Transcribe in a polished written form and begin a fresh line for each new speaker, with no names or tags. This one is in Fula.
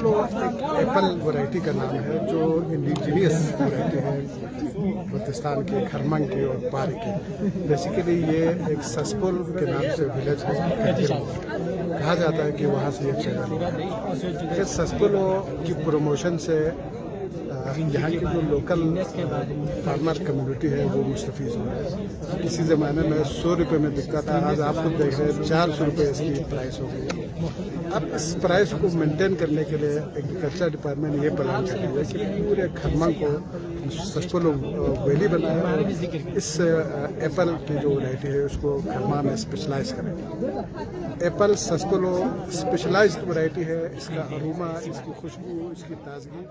सस्पेलो एक Apple variety का नाम है जो इंडिजीनियस वैरायटी है बल्तिस्तान के, खरमंग के और पारी के। बेसिकली ये एक सस्पेलो के नाम से विलेज है, कहा जाता है कि वहाँ से ये चला। सस्पेलो की प्रमोशन से यहाँ की जो लोकल फार्मर कम्युनिटी है वो मुस्तफ़ीज़ हो रहा है। किसी ज़माने में 100 रुपये में बिकता था, आज आप खुद देख रहे हैं 400 रुपये इसकी प्राइस हो गई। अब इस प्राइस को मेंटेन करने के लिए एग्रीकल्चर डिपार्टमेंट ये प्लान कर रही है कि पूरे खरमंग को सस्पेलो वैली बनाए और इस एप्पल की जो वैरायटी है उसको खरमंग में स्पेशलाइज करें। एप्पल सस्पेलो स्पेशलाइज्ड वैरायटी है, इसका अरोमा, इसकी खुशबू, इसकी ताजगी